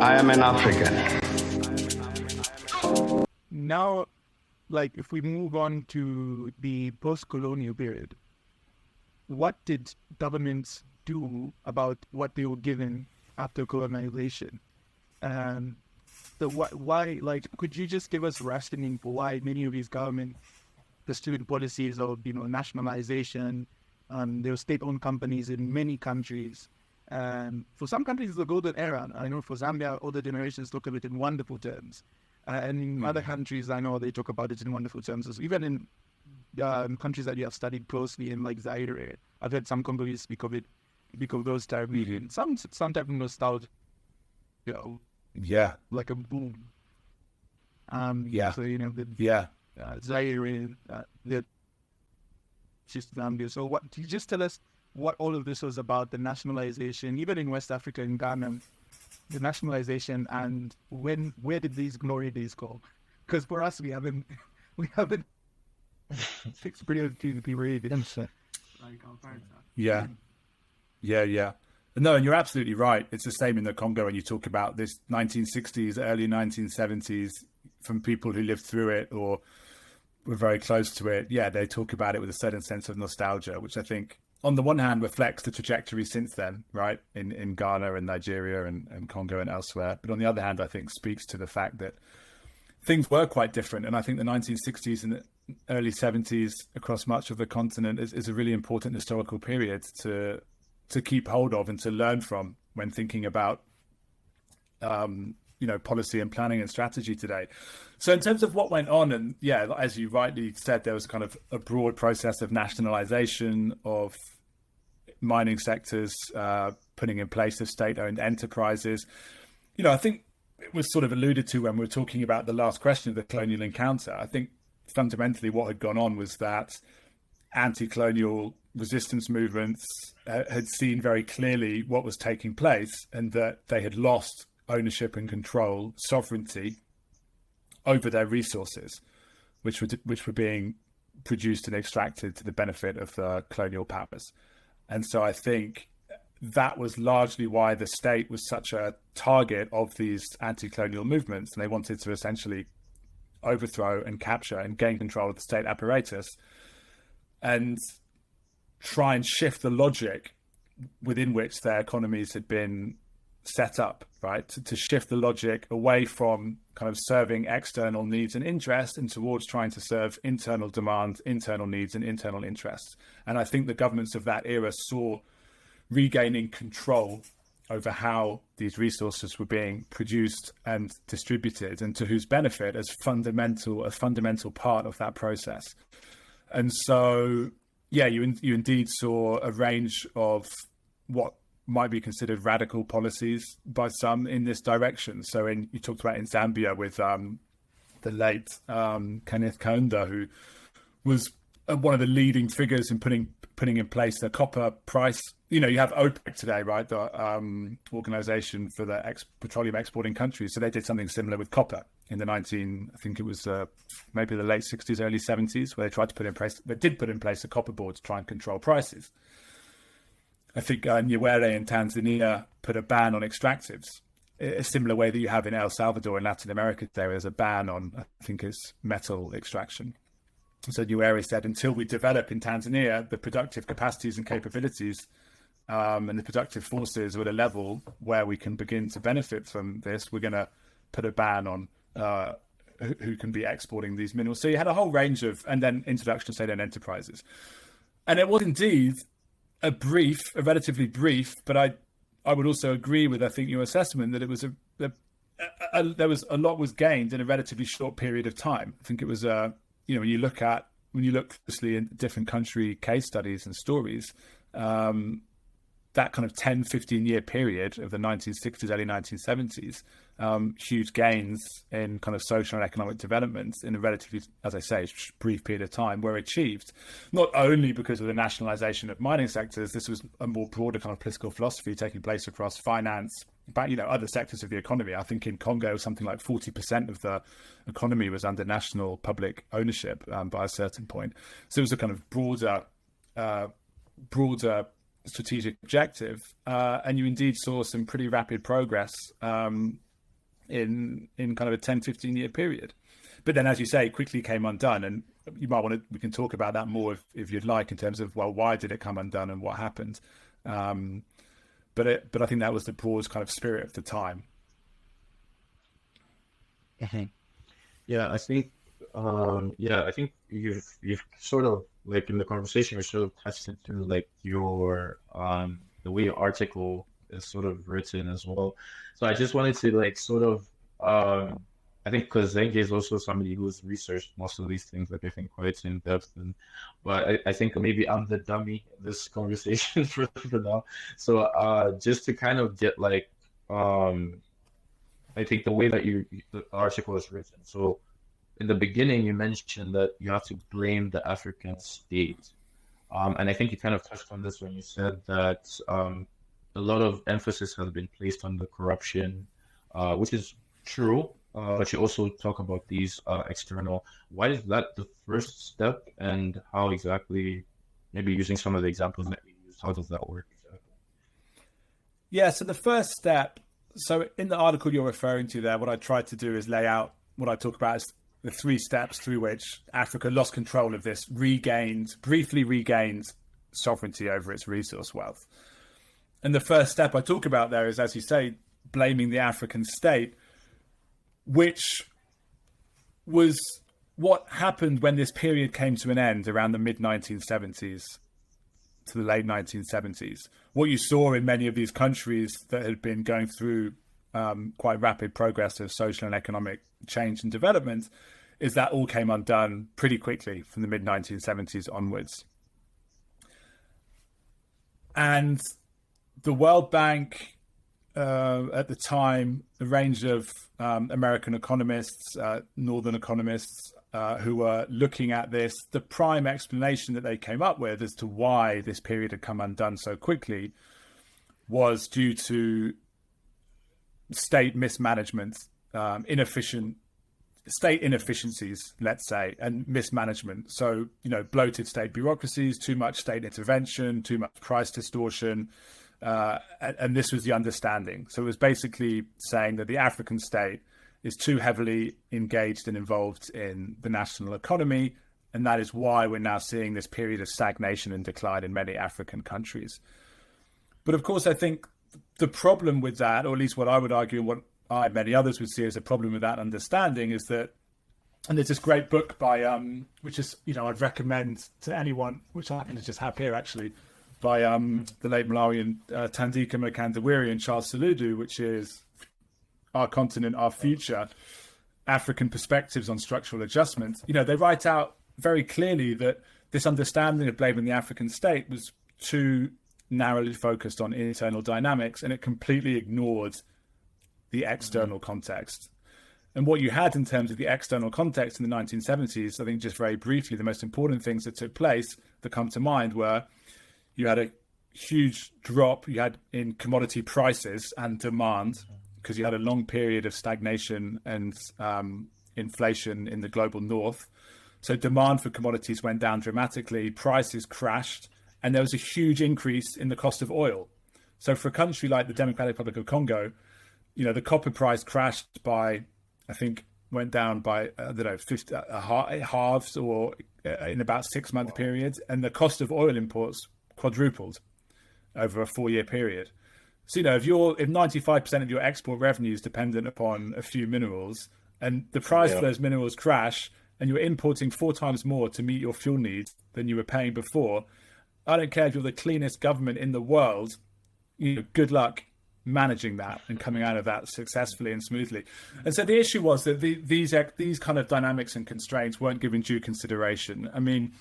I am an African. Now, like if we move on to the post-colonial period, what did governments do about what they were given after colonization? And why, like, could you just give us rationing for why many of these governments pursued policies of, nationalization? There were state-owned companies in many countries. And for some countries, it's a golden era. I know for Zambia, older generations talk of it in wonderful terms. And in other countries, I know they talk about it in wonderful terms. Even in countries that you have studied closely, in like Zaire, I've heard some Congolese speak of it, speak of those terribly. Some type of nostalgia, Yeah. like a boom. Yeah. So Zaire, the Zambia. So what? Can you just tell us what all of this was about? The nationalization, even in West Africa, in Ghana, the nationalization, and where did these glory days go? Because for us, we haven't experienced the radiance. Yeah. No, and you're absolutely right. It's the same in the Congo when you talk about this 1960s, early 1970s, from people who lived through it or were very close to it. Yeah, they talk about it with a certain sense of nostalgia, which I think on the one hand reflects the trajectory since then, right, in Ghana and Nigeria and Congo and elsewhere. But on the other hand, I think speaks to the fact that things were quite different. And I think the 1960s and the early 70s across much of the continent is a really important historical period to keep hold of and to learn from when thinking about policy and planning and strategy today. So in terms of what went on, and yeah, as you rightly said, there was kind of a broad process of nationalization of mining sectors, putting in place of state-owned enterprises. I think it was sort of alluded to when we were talking about the last question of the colonial encounter. I think fundamentally what had gone on was that anti-colonial resistance movements had seen very clearly what was taking place and that they had lost ownership and control, sovereignty over their resources, which were being produced and extracted to the benefit of the colonial powers. And so I think that was largely why the state was such a target of these anti-colonial movements, and they wanted to essentially overthrow and capture and gain control of the state apparatus and try and shift the logic within which their economies had been set up, right? To shift the logic away from kind of serving external needs and interests and towards trying to serve internal demand, internal needs and internal interests. And I think the governments of that era saw regaining control over how these resources were being produced and distributed, and to whose benefit as a fundamental part of that process. And so, yeah, you indeed saw a range of what might be considered radical policies by some in this direction. So you talked about in Zambia with the late Kenneth Kaunda, who was one of the leading figures in putting in place the copper price. You have OPEC today, right? The organization for the petroleum exporting countries. So they did something similar with copper in the I think it was maybe the late 60s, early 70s, where they did put in place a copper board to try and control prices. I think Nyerere in Tanzania put a ban on extractives, a similar way that you have in El Salvador in Latin America. There is a ban on, I think it's metal extraction. So Nyerere said, until we develop in Tanzania the productive capacities and capabilities and the productive forces at a level where we can begin to benefit from this, we're going to put a ban on who can be exporting these minerals. So you had a whole range of, and then introduction of state-owned enterprises. And it was indeed a relatively brief, but I would also agree with, I think, your assessment that it was there was a lot was gained in a relatively short period of time. I think it was when you look closely in different country case studies and stories, that kind of 10-15 year period of the 1960s, early 1970s, huge gains in kind of social and economic development in a relatively, as I say, brief period of time were achieved, not only because of the nationalization of mining sectors. This was a more broader kind of political philosophy taking place across finance, but other sectors of the economy. I think in Congo, something like 40% of the economy was under national public ownership by a certain point. So it was a kind of broader strategic objective, and you indeed saw some pretty rapid progress in kind of a 10-15 year period. But then, as you say, quickly came undone. And you might want to, we can talk about that more if you'd like, in terms of, well, why did it come undone and what happened? But I think that was the broad kind of spirit of the time. Yeah, I think I think you've sort of, like, in the conversation, you're sort of touched into, like, your the way your article is sort of written as well. So I just wanted to, like, sort of I think, because Zengi is also somebody who's researched most of these things, like, I think, quite in depth, but I think maybe I'm the dummy in this conversation for now. So just to kind of get, like, I think the way that the article is written. So in the beginning, you mentioned that you have to blame the African state. And I think you kind of touched on this when you said that a lot of emphasis has been placed on the corruption, which is true. But you also talk about these external. Why is that the first step, and how exactly, maybe using some of the examples that we used, how does that work exactly? Yeah, so the first step, so in the article you're referring to there, what I tried to do is lay out what I talk about as the 3 steps through which Africa lost control of this briefly regained sovereignty over its resource wealth. And the first step I talk about there is, as you say, blaming the African state, which was what happened when this period came to an end around the mid-1970s to the late 1970s. What you saw in many of these countries that had been going through quite rapid progress of social and economic change and development is that all came undone pretty quickly from the mid-1970s onwards. And the World Bank, at the time, a range of American economists, Northern economists, who were looking at this, the prime explanation that they came up with as to why this period had come undone so quickly was due to state mismanagement, state inefficiencies, let's say, and mismanagement. So, bloated state bureaucracies, too much state intervention, too much price distortion. And this was the understanding. So it was basically saying that the African state is too heavily engaged and involved in the national economy. And that is why we're now seeing this period of stagnation and decline in many African countries. But of course, I think the problem with that, or at least what I would argue and what I and many others would see as a problem with that understanding, is that, and there's this great book by, which is, I'd recommend to anyone, which I happen to just have here actually, by the late Malawian Thandika Mkandawiri and Charles Saludu, which is Our Continent, Our Future, African Perspectives on Structural Adjustment. They write out very clearly that this understanding of blaming the African state was too narrowly focused on internal dynamics, and it completely ignored the external context. And what you had in terms of the external context in the 1970s, I think just very briefly, the most important things that took place that come to mind were you had a huge drop you had in commodity prices and demand, because you had a long period of stagnation and inflation in the global north. So demand for commodities went down dramatically, prices crashed, and there was a huge increase in the cost of oil. So for a country like the Democratic Republic of Congo, the copper price crashed by, I think, went down by, I don't know, 50, halves or in about 6-month periods. And the cost of oil imports quadrupled over a 4-year period. So, if 95% of your export revenue is dependent upon a few minerals, and the price of those minerals crash, and you're importing 4 times more to meet your fuel needs than you were paying before, I don't care if you're the cleanest government in the world, good luck managing that and coming out of that successfully and smoothly. And so the issue was that these kind of dynamics and constraints weren't given due consideration. I mean,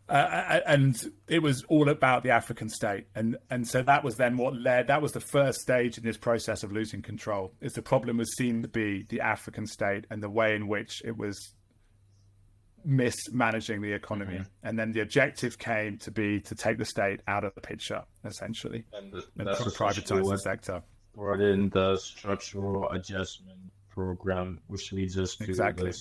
and it was all about the African state. And so that was then that was the first stage in this process of losing control, is the problem was seen to be the African state and the way in which it was mismanaging the economy. And then the objective came to be to take the state out of the picture, essentially, and privatize the sector. Brought in the structural adjustment program, which leads us to the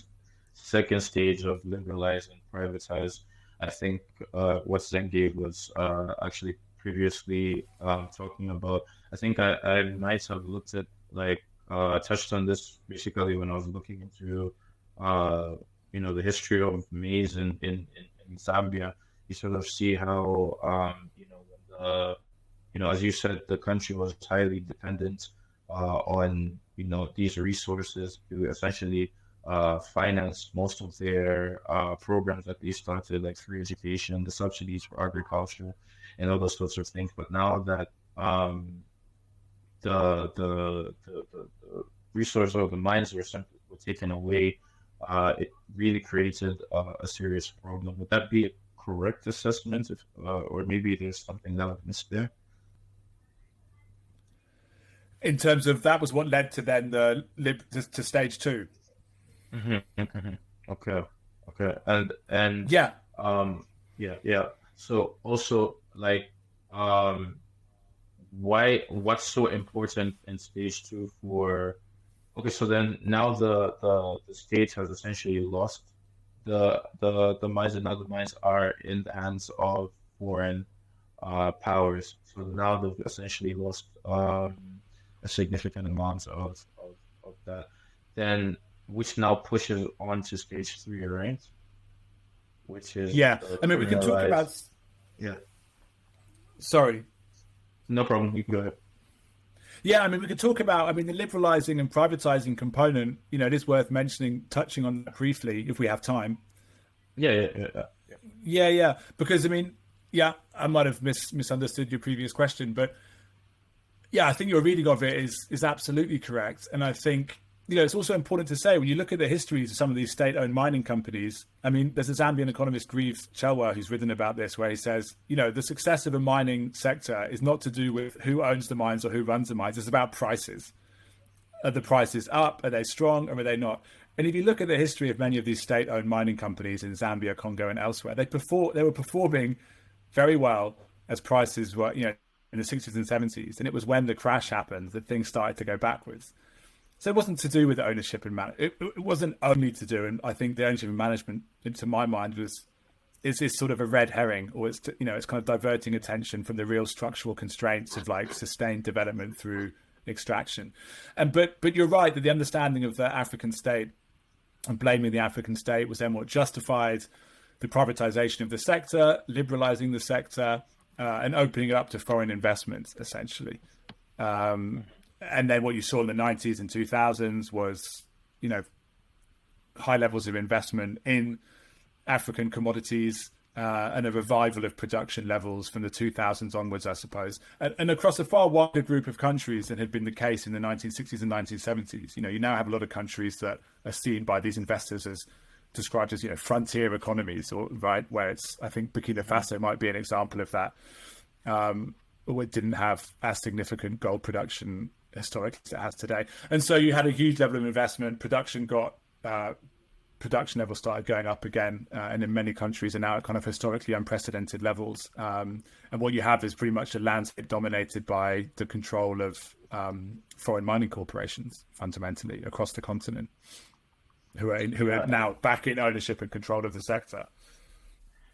second stage of liberalize and privatize. I think what Zengi was actually previously talking about. I think I might have looked at, like, touched on this basically when I was looking into, the history of maize in Zambia. You sort of see how, when as you said, the country was highly dependent on, these resources to essentially finance most of their programs that they started, like free education, the subsidies for agriculture, and all those sorts of things. But now that the resources of the mines were taken away, it really created a serious problem. Would that be a correct assessment, or maybe there's something that I've missed there? In terms of that was what led to then to stage two. Okay, okay, and Yeah. yeah. So also, like, what's so important in stage two for? Okay, so then now the state has essentially lost the mines, and now the mines are in the hands of foreign powers. So now they've essentially lost a significant amount of that. Then which now pushes on to stage three, right? Which is Yeah. I mean, we can talk about. Yeah, Sorry. no problem. You can go ahead. Yeah, I mean, we could talk about, I mean, the liberalizing and privatizing component, it is worth touching on that briefly if we have time. Yeah. Yeah. Because, I mean, yeah, I might have misunderstood your previous question, but yeah, I think your reading of it is absolutely correct. And I think, it's also important to say when you look at the histories of some of these state-owned mining companies, I mean, there's a Zambian economist, Greaves Chelwa, who's written about this, where he says, the success of a mining sector is not to do with who owns the mines or who runs the mines. It's about prices. Are the prices up? Are they strong? Or are they not? And if you look at the history of many of these state-owned mining companies in Zambia, Congo, and elsewhere, they were performing very well as prices were, in the 60s and 70s. And it was when the crash happened that things started to go backwards. So it wasn't to do with ownership and management. It wasn't only to do, and I think the ownership and management, to my mind, is this sort of a red herring, or it's it's kind of diverting attention from the real structural constraints of like sustained development through extraction. And but you're right that the understanding of the African state and blaming the African state was then what justified the privatization of the sector, liberalizing the sector, and opening it up to foreign investments, essentially. And then what you saw in the 90s and 2000s was, high levels of investment in African commodities and a revival of production levels from the 2000s onwards, I suppose, and across a far wider group of countries than had been the case in the 1960s and 1970s. You now have a lot of countries that are seen by these investors as described as, frontier economies, or right, where it's, I think Burkina Faso might be an example of that. It didn't have as significant gold production historically as it has today. And so you had a huge level of investment, production levels started going up again, and in many countries are now at kind of historically unprecedented levels. And what you have is pretty much a landscape dominated by the control of foreign mining corporations, fundamentally, across the continent, who are now back in ownership and control of the sector.